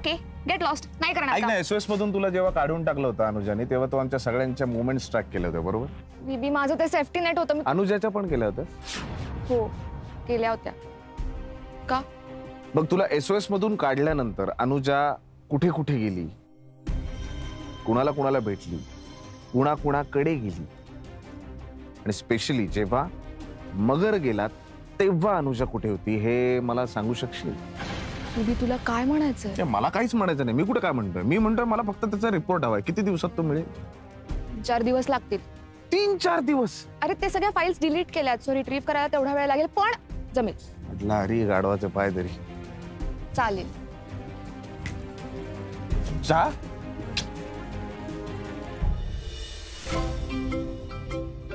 Okay get lost, नाही करणार. ऐक ना, SOS मधून तुला जेव्हा काढून टाकलं होतं अनुजाने, तेव्हा तो आमच्या सगळ्यांच्या मुवमेंट्स ट्रॅक केले होते, बरोबर? बीबी माझं ते सेफ्टी नेट होतं. अनुजाच्या पण केलं होतं? हो केल्या होत्या. का? बघ, तुला SOS मधून काढल्यानंतर अनुजा कुठे कुठे गेली, कुणाला कुणाला भेटली, कुणाकुणाकडे गेली, आणि स्पेशली जेव्हा मगर गेला तेव्हा अनुजा कुठे होती हे मला सांगू शकशील? बीबी तुला काय म्हणायचंय? मला काहीच म्हणायचं नाही. मी कुठे काय म्हणतोय? मी म्हणतोय मला फक्त त्याचा रिपोर्ट हवाय. किती दिवसात तो मिळेल? 4 दिवस लागतील. 3-4 दिवस? अरे ते सगळ्या फाईल्स डिलीट केल्यात, सो रिट्रीव्ह करायला तेवढा वेळ लागेल, पण जमेल. म्हटलं अरे गाढवाचे पाय तरी. चालेल. जा.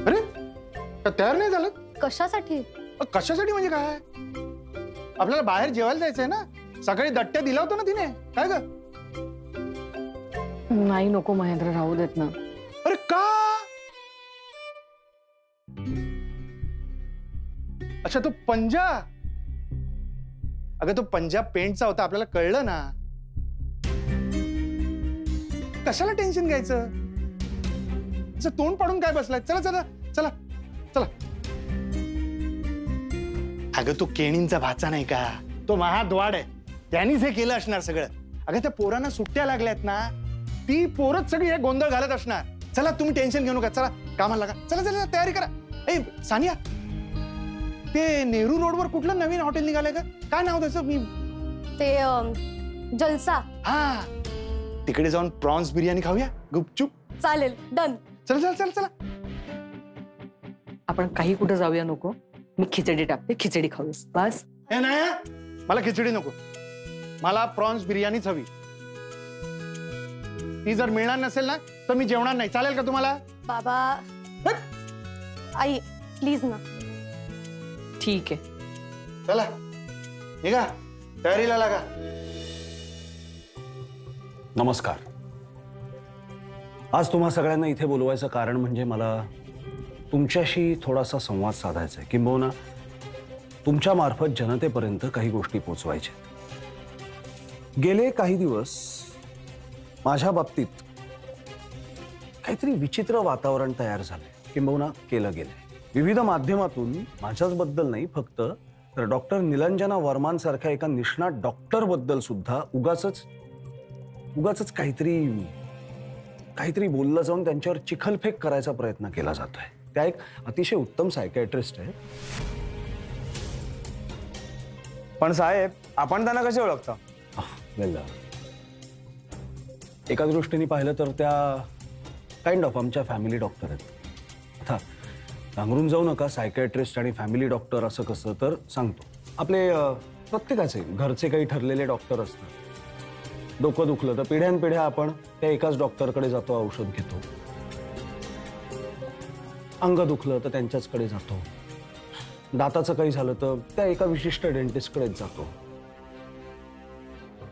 अरे तयार नाही झालं? कशासाठी? कशासाठी म्हणजे काय? आपल्याला बाहेर जेवायला जायचंय ना. सकाळी दट्ट्या दिला होता ना तिने. काय ग? नाही नको महेंद्र, राहू देत ना. अरे का? अच्छा तो पंजा. अगं तो पंजाब पेंटचा होता, आपल्याला कळलं ना. कशाला टेन्शन घ्यायचं? असं तोंड पाडून काय बसलाय? चला चला चला चला. अगं तो केणींचा भाचा नाही का, तो महाद्वाड आहे, त्यांनीच हे केलं असणार सगळं. अगं त्या पोरांना सुट्ट्या लागल्यात ना, ती पोरच सगळी हे गोंधळ घालत असणार. चला तुम्ही टेन्शन घेऊ नका, चला कामाला लागा. चला चला तयारी करा. ए सानिया, ते नेहरू रोडवर कुठलं नवीन हॉटेल निघालंय का? काय नाव त्याचं? मी ते जलसा. हा, तिकडे जाऊन प्रॉन्स बिर्याणी खाऊया गुपचूप. चालेल, डन. चला चला चला चला. आपण काही कुठे जाऊया नको. मी खिचडी टाकते, खिचडी खाऊस बस. हे नाही, मला खिचडी नको, मला प्रॉन्स बिर्याणीच हवी. ती जर मिळणार नसेल ना तर मी जेवणार नाही. चालेल का तुम्हाला? बाबा आई प्लीज ना. ठीक आहे, चला निघा, तयारीला लागा. नमस्कार. आज तुम्हा सगळ्यांना इथे बोलवायचं कारण म्हणजे मला तुमच्याशी थोडासा संवाद साधायचा आहे, किंबहुना तुमच्या मार्फत जनतेपर्यंत काही गोष्टी पोचवायच्या. गेले काही दिवस माझ्या बाबतीत काहीतरी विचित्र वातावरण तयार झालंय, किंबहुना केलं गेलंय. विविध माध्यमातून माझ्याच बद्दल नाही, फक्त तर डॉक्टर निलंजना वर्मांसारख्या एका निष्णात डॉक्टर बद्दल सुद्धा उगाचच काहीतरी बोललं जाऊन त्यांच्यावर चिखलफेक करायचा प्रयत्न केला जातोय. त्या एक अतिशय उत्तम सायकॅट्रिस्ट आहे. पण साहेब, आपण त्यांना कसे ओळखता? एका दृष्टीने पाहिलं तर त्या काइंड ऑफ आमच्या फॅमिली डॉक्टर आहेत. आता सांगून जाऊ नका सायकॅट्रिस्ट आणि फॅमिली डॉक्टर असं कसं, तर सांगतो. आपले प्रत्येकाचे घरचे काही ठरलेले डॉक्टर असतात. डोकं दुखलं तर पिढ्यानपिढ्या आपण त्या एकाच डॉक्टरकडे जातो, औषध घेतो. अंग दुखलं तर त्यांच्याचकडे जातो. दाताचं काही झालं तर त्या एका विशिष्ट डेंटिस्टकडेच जातो.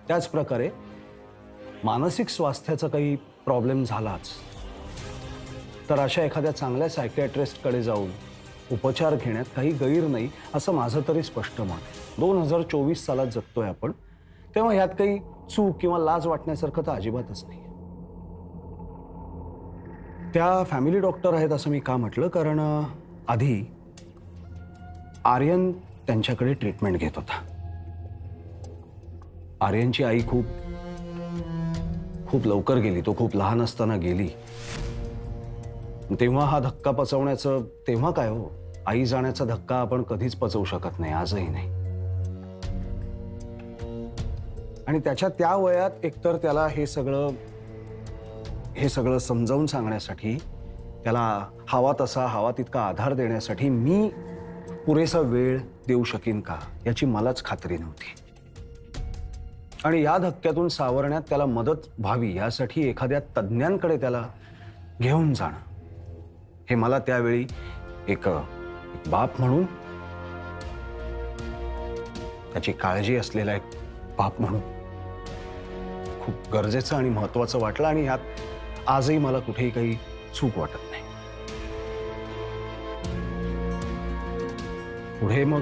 त्याच प्रकारे मानसिक स्वास्थ्याचा काही प्रॉब्लेम झालाच तर अशा एखाद्या चांगल्या सायकॅट्रिस्टकडे जाऊन उपचार घेण्यात काही गैर नाही, असं माझं तरी स्पष्ट मत आहे. 2024 सालात जगतोय आपण, तेव्हा ह्यात काही चूक किंवा लाज वाटण्यासारखं तर अजिबातच नाही. त्या फॅमिली डॉक्टर आहेत असं मी का म्हटलं, कारण आधी आर्यन त्यांच्याकडे ट्रीटमेंट घेत होता. आर्यनची आई खूप लवकर गेली. तो खूप लहान असताना गेली. तेव्हा हा धक्का पचवण्याचं, तेव्हा काय हो, आई जाण्याचा धक्का आपण कधीच पचवू शकत नाही, आजही नाही. आणि त्याच्या त्या वयात एकतर त्याला हे सगळं समजावून सांगण्यासाठी, त्याला हवा तसा हवा तितका आधार देण्यासाठी मी पुरेसा वेळ देऊ शकीन का याची मलाच खात्री नव्हती. आणि या धक्क्यातून सावरण्यात त्याला मदत व्हावी यासाठी एखाद्या तज्ज्ञांकडे त्याला घेऊन जाणं, हे मला त्यावेळी एक बाप म्हणून, त्याची काळजी असलेला एक बाप म्हणून खूप गरजेचं आणि महत्त्वाचं वाटलं. आणि ह्यात आजही मला कुठेही काही चूक वाटत नाही. पुढे मग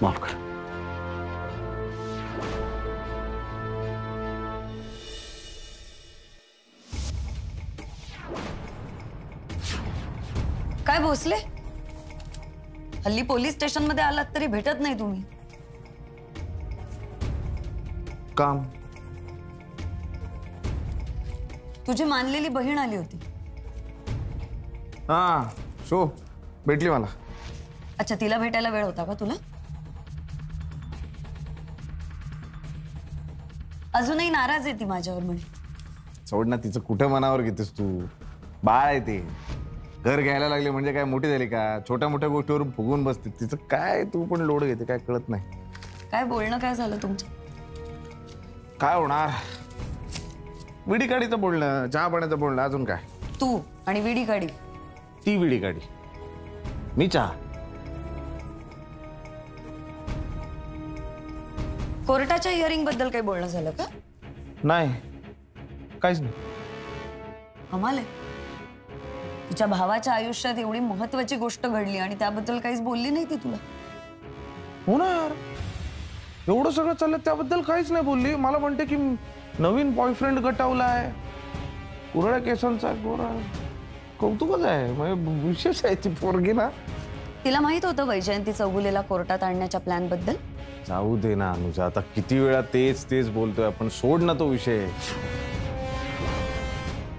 माफ कर. काय भोसले, हल्ली पोलीस स्टेशन मध्ये आलात तरी भेटत नाही तुम्ही. काम. तुझी मानलेली बहीण आली होती. हा शो भेटली मला. अच्छा, तिला भेटायला वेळ होता का तुला? अजूनही नाराज आहे ती माझ्यावर. म्हणजे सोड ना तिचं, कुठं मनावर घेतेस तू? बाळ आहे ते. घर घ्यायला लागले म्हणजे काय मोठी झाली का? छोट्या मोठ्या गोष्टीवरून फुगून बसते. तिचं काय तू पण लोड घेते, काय कळत नाही. काय बोलणं काय झालं तुमचं? काय होणार, विडी काढीचं बोलणं, चहा पाण्याचं बोलणं, अजून काय. तू आणि विडी काढी. ती विडी काढी, मी चहा. कोर्टाच्या हिअरिंग बद्दल काही बोलणं झालं का? नाही, काहीच नाही. कमाल आहे. तुझ्या भावाच्या आयुष्यात एवढी महत्वाची गोष्ट घडली आणि त्याबद्दल काहीच बोलली नाही ती तुला. हो ना यार, एवढं सगळं चाललं त्याबद्दल काहीच नाही बोलली. मला म्हणते की नवीन बॉयफ्रेंड गटावलाय, कुरळ्या केसांचा, गोरा. कौतुकच आहे, म्हणजे विशेष आहे ती पोरगी ना. तिला माहित होतं वैजयंती चौगुलेला कोर्टात आणण्याच्या प्लॅन बद्दल? जाऊ दे ना अनुजा, आता किती वेळा तेच तेच बोलतोय आपण. सोड ना तो विषय.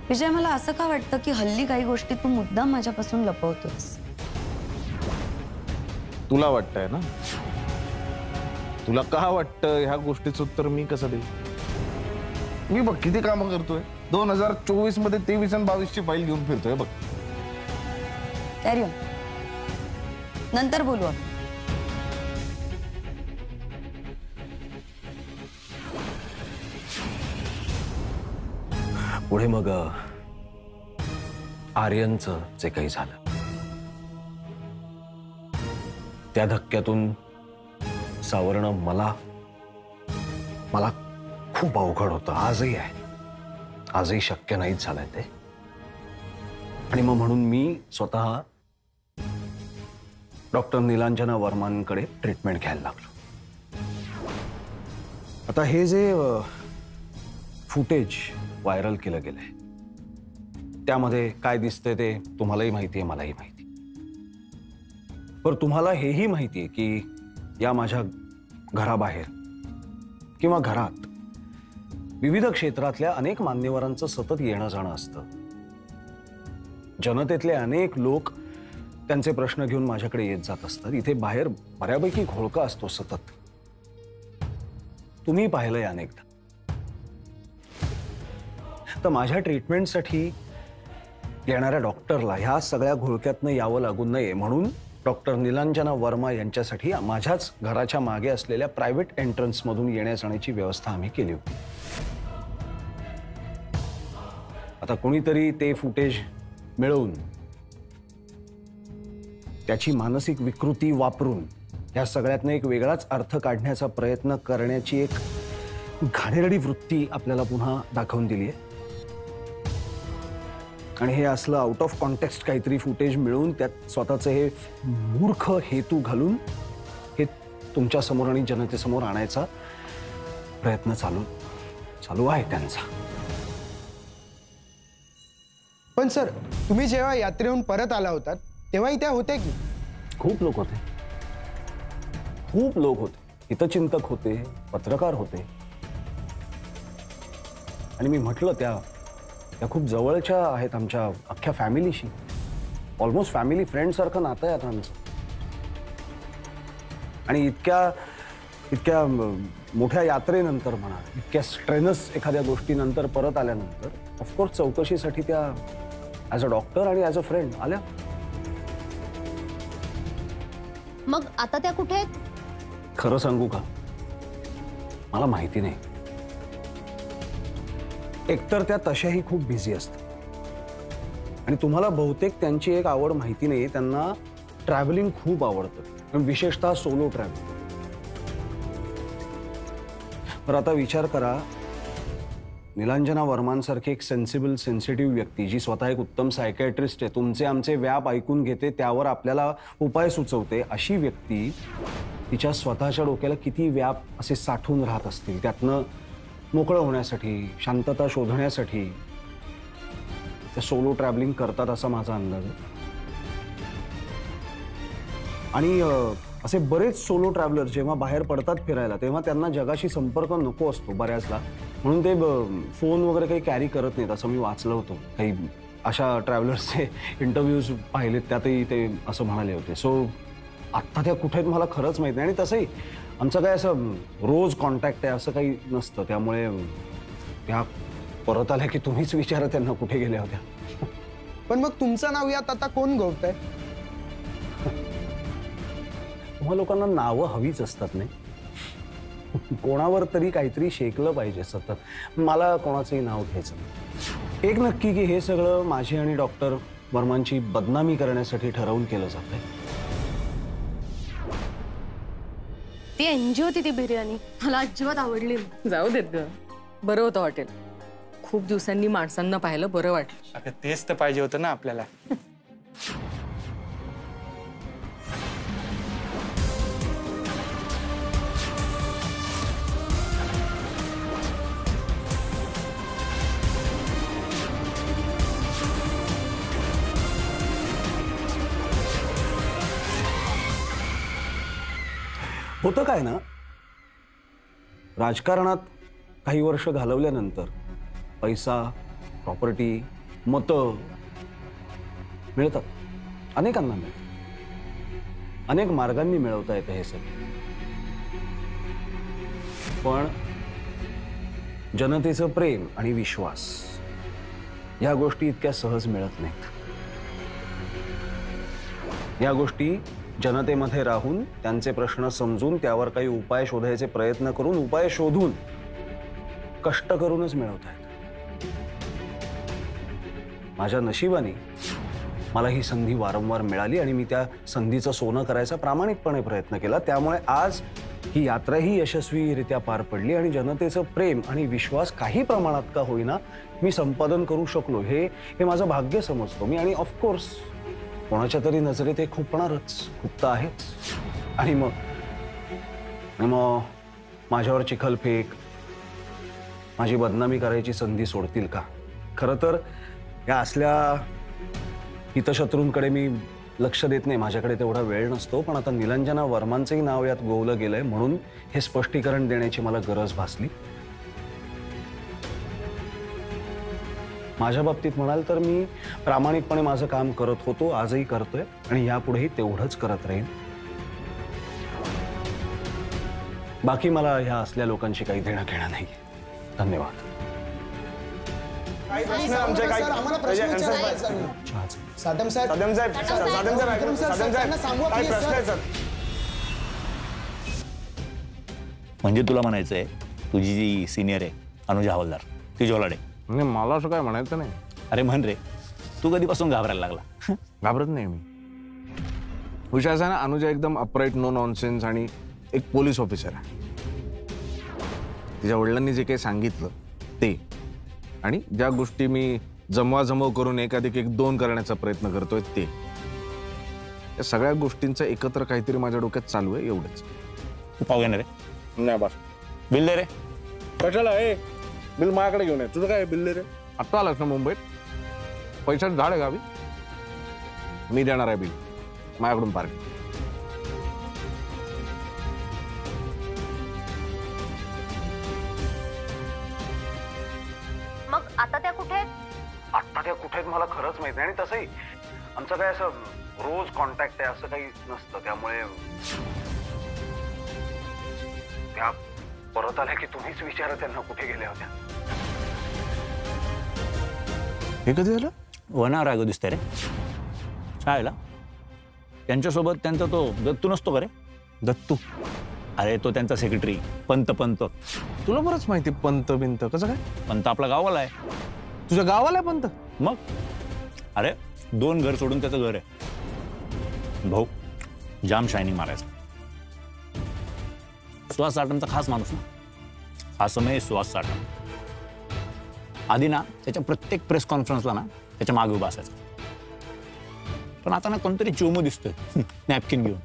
विजय, मला असं का वाटतं की हल्ली काही गोष्टी तू मुद्दाम माझ्यापासून लपवतोस? तुला वाटतंय ना? तुला का वाटतं ह्या गोष्टीचं उत्तर मी कसं देऊ? मी बघ किती कामं करतोय. 2024 मध्ये 23 आणि 22 ची फाईल घेऊन फिरतोय बघ. कॅरी ऑन, नंतर बोलू आपण. पुढे मग आर्यनचं जे काही झालं, त्या धक्क्यातून सावरणं मला खूप अवघड होतं. आजही आहे, आजही शक्य नाहीच झालंय ते. आणि मग म्हणून मी स्वतः डॉक्टर नीलांजना वर्मांकडे ट्रीटमेंट घ्यायला लागलो. आता हे जे फुटेज व्हायरल केलं गेलंय, त्यामध्ये काय दिसतंय ते तुम्हालाही माहिती आहे, मलाही माहिती. पण तुम्हाला हेही माहिती आहे की या माझ्या घराबाहेर किंवा घरात विविध क्षेत्रातल्या अनेक मान्यवरांचं सतत येणं जाणं असतं. जनतेतले अनेक लोक त्यांचे प्रश्न घेऊन माझ्याकडे येत जात असतात. इथे बाहेर बऱ्यापैकी घोळका असतो सतत. तुम्ही पाहिलंय अनेकदा. तर माझ्या ट्रीटमेंटसाठी येणाऱ्या डॉक्टरला ह्या सगळ्या घोळक्यातनं यावं लागून नये म्हणून डॉक्टर नीलांजना वर्मा यांच्यासाठी माझ्याच घराच्या मागे असलेल्या प्रायव्हेट एंट्रन्समधून येण्या जाण्याची व्यवस्था आम्ही केली होती. आता कोणीतरी ते फुटेज मिळवून त्याची मानसिक विकृती वापरून या सगळ्यातनं एक वेगळाच अर्थ काढण्याचा प्रयत्न करण्याची एक घाणेरडी वृत्ती आपल्याला पुन्हा दाखवून दिली आहे. आणि हे असलं आउट ऑफ कॉन्टेक्स्ट काहीतरी फुटेज मिळवून त्यात स्वतःचे हे मूर्ख हेतू घालून हे तुमच्या समोर आणि जनतेसमोर आणायचा प्रयत्न चालू आहे त्यांचा. पण सर, तुम्ही जेव्हा यात्रेहून परत आला होतात तेव्हाही त्या होत्या की? खूप लोक होते, खूप लोक होते. हितचिंतक होते, पत्रकार होते. आणि मी म्हटलं त्या खूप जवळच्या आहेत आमच्या अख्ख्या फॅमिलीशी. ऑलमोस्ट फॅमिली फ्रेंड सारखं नातं आहे आता आमचं. आणि इतक्या मोठ्या यात्रेनंतर म्हणा, इतक्या स्ट्रेनस एखाद्या गोष्टीनंतर परत आल्यानंतर ऑफकोर्स चौकशीसाठी त्या ॲज अ डॉक्टर आणि ॲज अ फ्रेंड आल्या. मग आता त्या कुठे आहेत? खरं सांगू का, मला माहिती नाही. एकतर त्या तशाही खूप बिझी असतात आणि तुम्हाला बहुतेक त्यांची एक आवड माहिती नाही. त्यांना ट्रॅव्हलिंग खूप आवडतं, विशेषतः सोलो ट्रॅव्हलिंग. तर आता विचार करा, नीलांजना वर्मांसारखी एक सेन्सिटिव्ह व्यक्ती जी स्वतः एक उत्तम सायकॅट्रिस्ट आहे, तुमचे आमचे व्याप ऐकून घेते, त्यावर आपल्याला उपाय सुचवते, अशी व्यक्ती तिच्या स्वतःच्या डोक्याला किती व्याप असे साठून राहत असतील, त्यातनं मोकळं होण्यासाठी, शांतता शोधण्यासाठी त्या सोलो ट्रॅव्हलिंग करतात असा माझा अंदाज आहे. आणि असे बरेच सोलो ट्रॅव्हलर जेव्हा बाहेर पडतात फिरायला तेव्हा त्यांना जगाशी संपर्क नको असतो बऱ्याचदा, म्हणून ते फोन वगैरे काही कॅरी करत नाहीत असं मी वाचलं होतं. काही अशा ट्रॅव्हलर्सचे इंटरव्ह्यूज पाहिलेत, त्यातही ते असं म्हणाले होते. सो आत्ता त्या कुठे आहेत मला खरंच माहीत नाही. आणि तसंही आमचं काय असं रोज कॉन्टॅक्ट आहे असं काही नसतं, त्यामुळे त्या परत आल्या की तुम्हीच विचारा त्यांना कुठे गेल्या होत्या. पण मग तुमचं नाव यात आता कोण गवतंय? तुम्हा लोकांना नावं हवीच असतात नाही, कोणावर तरी काहीतरी शेकलं पाहिजे सतत. मला कोणाचंही नाव घ्यायचं नाही. एक नक्की की हे सगळं माझी आणि डॉक्टर वर्मांची बदनामी करण्यासाठी ठरवून केलं जातंय. ती एनजी होती ती बिर्याणी, मला अजिबात आवडली नाही. जाऊ देत ग, बरं होतं हॉटेल. खूप दिवसांनी माणसांना पाहिलं, बरं वाटलं. अगं तेच तर पाहिजे होतं ना आपल्याला. होतं काय ना, राजकारणात काही वर्ष घालवल्यानंतर पैसा, प्रॉपर्टी, मतं मिळतात. अनेकांना मिळतात, अनेक मार्गांनी मिळवता येतं हे सगळं. पण जनतेचं प्रेम आणि विश्वास या गोष्टी इतक्या सहज मिळत नाहीत. या गोष्टी जनतेमध्ये राहून त्यांचे प्रश्न समजून त्यावर काही उपाय शोधायचे प्रयत्न करून, उपाय शोधून, कष्ट करूनच मिळवता येतात. माझ्या नशिबाने मला ही संधी वारंवार मिळाली आणि मी त्या संधीचं सोनं करायचा प्रामाणिकपणे प्रयत्न केला. त्यामुळे आज ही यात्राही यशस्वीरित्या पार पडली आणि जनतेचं प्रेम आणि विश्वास काही प्रमाणात का होईना मी संपादन करू शकलो. हे माझं भाग्य समजतो मी. आणि ऑफकोर्स कोणाच्या तरी नजरेत हे खुपणारच, खुपत आहेच. आणि मग माझ्यावर चिखलफेक, माझी बदनामी करायची संधी सोडतील का? खरं तर या असल्या हितशत्रूंकडे मी लक्ष देत नाही, माझ्याकडे तेवढा वेळ नसतो. पण आता निलंजना वर्मांचंही नाव यात गोवलं गेलंय म्हणून हे स्पष्टीकरण देण्याची मला गरज भासली. माझ्या बाबतीत म्हणाल तर मी प्रामाणिकपणे माझं काम करत होतो, आजही करतोय आणि यापुढेही तेवढंच करत राहीन. बाकी मला ह्या असल्या लोकांशी काही देणं घेणं नाही. धन्यवाद. काही प्रश्न आमचे काही आम्हाला प्रश्न विचारायचे आहेत. साधम साहेब, काय प्रश्न आहे सर? म्हणजे तुला म्हणायचंय तुझी जी सिनियर आहे अनुजा हवालदार ती जोलाडे? म्हणजे मला असं काय म्हणायचं नाही. अरे म्हण रे, तू कधीपासून घाबरायला लागला? घाबरत नाही मी. विषय असा ना, अनुजा एकदम अपराईट, नो नॉनसेन्स आणि एक पोलीस ऑफिसर आहे. तिच्या वडिलांनी जे काही सांगितलं ते आणि ज्या गोष्टी मी जमवाजमव करून एकाधिक 1-2 करण्याचा प्रयत्न करतोय ते, या सगळ्या गोष्टींचं एकत्र काहीतरी माझ्या डोक्यात चालू आहे, एवढंच. तू पाव घेणार रे? नाही बस. बिल दे रे. कशाला आहे? बिल माझ्याकडे घेऊन आहे. तुझं काय बिल दे रे? आत्ता आलास ना मुंबईत, पैशाचं झाड आहे गावी, मी देणार आहे बिल माझ्याकडून पार्टी. मग आता त्या कुठे आहेत? आत्ता त्या कुठे आहेत मला खरंच माहित नाही. आणि तसंही आमचं काय असं रोज कॉन्टॅक्ट आहे असं काही नसतं, त्यामुळे त्या परत आल्या की तुम्हीच विचारा त्यांना कुठे गेल्या होत्या. हे कधी झालं? वनावर आहे गो दिसतंय रे शाळेला. त्यांच्यासोबत त्यांचा तो दत्तू नसतो का रे? दत्तू, अरे तो त्यांचा सेक्रेटरी पंत. तुला बरंच माहिती पंत बिंत कसं काय? पंत आपला गावाला आहे. तुझ्या गावाला आहे पंत? मग अरे 2 घर सोडून त्याचं घर आहे. भाऊ जाम शायनिंग मारायचा. सुहास साठमचा खास माणूस ना, हा समय सुहास साठम. आधी ना त्याच्या प्रत्येक प्रेस कॉन्फरन्सला ना त्याच्या मागे उभा असायचा. पण आता ना कोणतरी चोमू दिसतोय नॅपकिन घेऊन.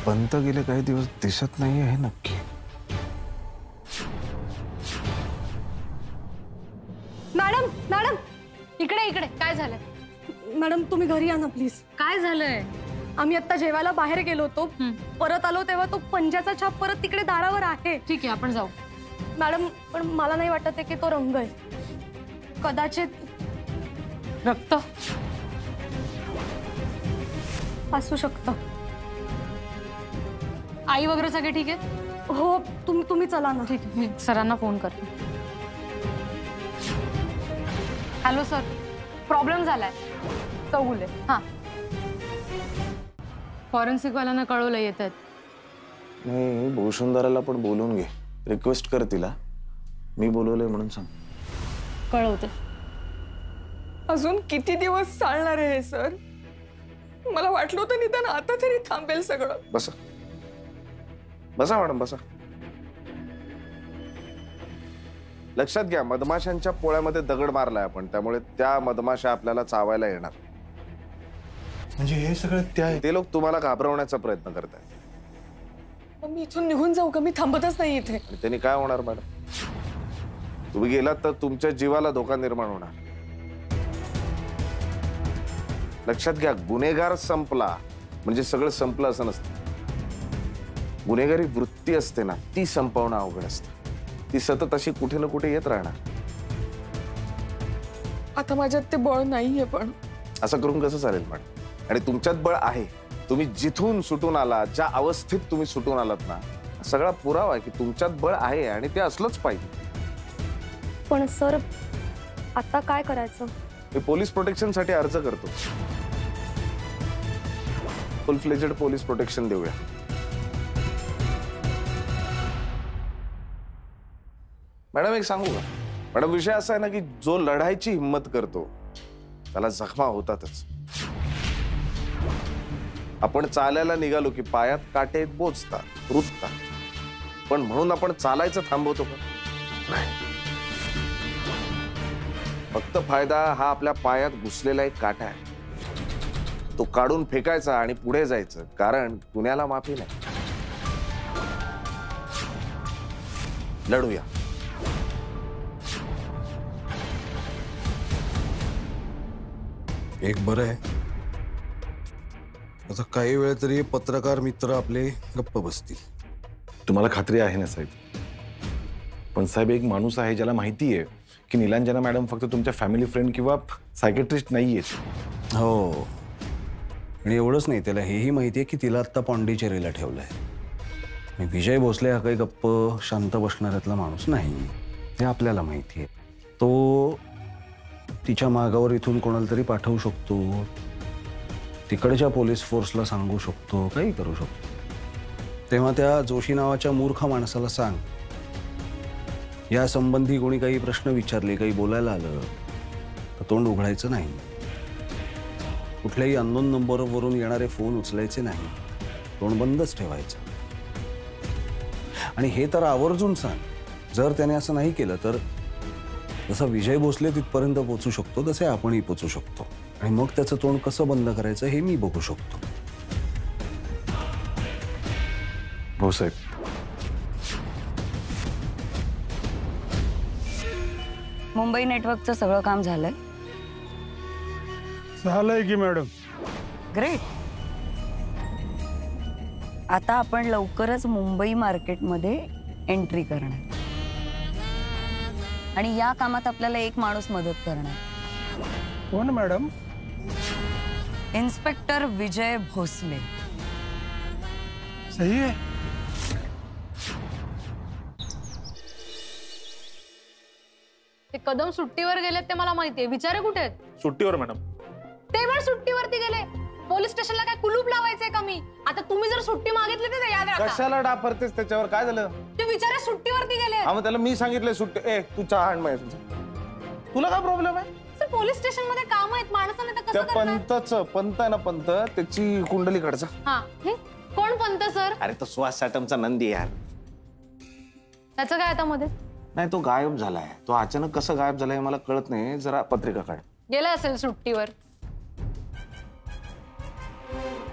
पंत गेले काही दिवस दिसत नाही आहे नक्की. मॅडम मॅडम इकडे इकडे काय झालंय? मॅडम तुम्ही घरी या ना प्लीज. काय झालंय? आम्ही आता जेवायला बाहेर गेलो होतो, परत आलो तेव्हा तो पंजाचा छाप परत तिकडे दारावर आहे. ठीक आहे आपण जाऊ. मॅडम पण मला नाही वाटत आहे की तो रंग आहे. कदाचित रक्त असू शकतं. आई वगैरे सगळे ठीक आहेत? हो तुम्ही चला ना. ठीक आहे मी सरांना फोन करते. हॅलो सर, प्रॉब्लेम झालाय चौगुले. हां फॉरेन्सिक वाल्यांना कळवलं येतात. नाही भूषणदाराला पण बोलून घे, रिक्वेस्ट कर तिला, मी बोलवलंय म्हणून सांग. कळवते. अजून किती दिवस चालणार आहे सर? मला वाटलं होतं निदान आता तरी थांबेल सगळं. बसा बसा मॅडम बसा. लक्षात घ्या, मधमाशांच्या पोळ्यामध्ये दगड मारलाय आपण, त्यामुळे त्या मधमाशा आपल्याला चावायला येणार. म्हणजे हे सगळं ते लोक तुम्हाला घाबरवण्याचा प्रयत्न करतायत. मग मी इथून निघून जाऊ का? मी थांबतच नाही इथे. आणि त्यांनी काय होणार मॅडम? तुम्ही गेलात तर तुमच्या जीवाला धोका निर्माण होणार. लक्षात घ्या, गुन्हेगार संपला म्हणजे सगळं संपलं असं नसतं. गुन्हेगारी वृत्ती असते ना, ती संपवणं अवघड असतं. ती सतत अशी कुठे ना कुठे येत राहणार. आता माझ्यात ते बळ नाहीये. पण असं करून कसं चालेल मॅडम? आणि तुमच्यात बळ आहे. तुम्ही जिथून सुटून आलात, ज्या अवस्थेत तुम्ही सुटून आलात ना, सगळा पुरावा आहे की तुमच्यात बळ आहे आणि ते असलंच पाहिजे. पण सर आता काय करायचं? मी पोलीस प्रोटेक्शन साठी अर्ज करतो. फुल फ्लेजेड पोलीस प्रोटेक्शन देऊया. मॅडम एक सांगू का मॅडम, विषय असा आहे ना की जो लढायची हिम्मत करतो त्याला जखमा होतातच. आपण चालायला निघालो की पायात काटे बोचतात, रुततात, पण म्हणून आपण चालायचं थांबवतो का? नाही. फक्त फायदा हा आपल्या पायात घुसलेला एक काटा आहे, तो काढून फेकायचा आणि पुढे जायचं, कारण गुन्ह्याला माफी नाही. लढूया. एक बरं आहे, आता काही वेळ तरी पत्रकार मित्र आपले गप्प बसतील. तुम्हाला खात्री आहे ना साहेब? पण साहेब, एक माणूस आहे ज्याला माहिती आहे की नीलांजना मॅडम फक्त तुमच्या फॅमिली फ्रेंड किंवा सायकेट्रिस्ट नाहीयेत. हो, आणि एवढंच नाही, त्याला हेही माहिती आहे की तिला आत्ता पॉंडिचेरीला ठेवलंय. आणि विजय भोसले हा काही गप्प शांत बसणाऱ्यातला माणूस नाही, हे आपल्याला माहिती आहे. तो तिच्या मागावर इथून कोणाला तरी पाठवू शकतो, तिकडच्या पोलीस फोर्सला सांगू शकतो, काही करू शकतो. तेव्हा त्या जोशी नावाच्या मूर्ख माणसाला सांग, या संबंधी कोणी काही प्रश्न विचारले, काही बोलायला आलं तर तोंड उघडायचं नाही. कुठल्याही अननोन नंबरवरून येणारे फोन उचलायचे नाही, तोंड बंदच ठेवायचं. आणि हे तर आवर्जून सांग, जर त्याने असं नाही केलं तर जसा विजय भोसले तिथपर्यंत पोहोचू शकतो तसे आपणही पोहोचू शकतो. आणि मग त्याचं तोंड कसं बंद करायचं हे मी बघू शकतो. हो साहेब. मुंबई नेटवर्कचं सगळं काम झालंय? झालंय की मॅडम. ग्रेट. आता आपण लवकरच मुंबई मार्केटमध्ये एंट्री करणार आणि या कामात आपल्याला एक माणूस मदत करणार. कोण मॅडम? इन्स्पेक्टर विजय भोसले. सही आहे. ते कदम सुट्टीवर गेलेत ते मला माहितीये. विचारे कुठे आहेत? सुट्टीवर मॅडम. ते पण सुट्टीवरती गेले. पोलीस स्टेशनला काय कुलूप लावायचंय का मी? आता तुम्ही जर सुट्टी मागितली तर याद राखा. कशाला डापरतेस त्याच्यावर? काय झालं? ते विचारे सुट्टीवरती गेले. मग त्याला मी सांगितलंय सुट्टी. ए तू चहा आण माझ्या. तुला काय प्रॉब्लेम आहे? सर पोलीस स्टेशन मध्ये काम आहेत, माणसाने तर त्या कसं करणार? पंत आहे ना, पंत, त्याची कुंडली काढचा. हा कोण पंत सर? अरे तो सुहास साटमचा नंदी यार. त्याचं काय आता मध्ये? नाही, तो गायब झालाय. तो अचानक कसं गायब झालाय मला कळत नाही. जरा पत्रिका काढ. गेला असेल सुट्टीवर.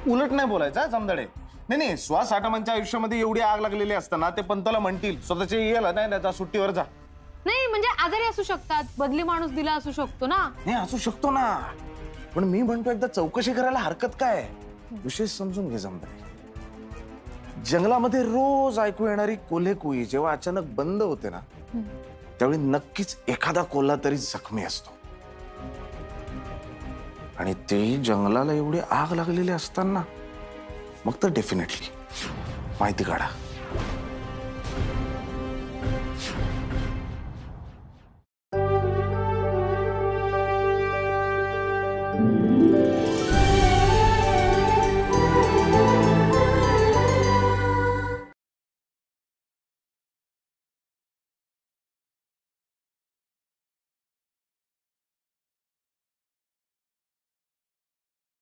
उलट नाही बोलायचं समजाडे. नाही स्वासाटमांच्या आयुष्यामध्ये एवढी आग लागलेली असताना ते पंताला म्हणतील स्वतःच्या येला नाही ना, जा सुट्टीवर जा. नाही म्हणजे आजारी असू शकतात, बदली माणूस दिला असू शकतो ना. नाही असू शकतो ना, पण मी म्हणतो एकदा चौकशी करायला हरकत काय. विषय समजून घे जमदारी. जंगलामध्ये रोज ऐकू येणारी कोल्हे कुई जेव्हा अचानक बंद होते ना, त्यावेळी नक्कीच एखादा कोल्हा तरी जखमी असतो. आणि ते जंगलाला एवढी आग लागलेली असताना मग तर डेफिनेटली माहिती काढा.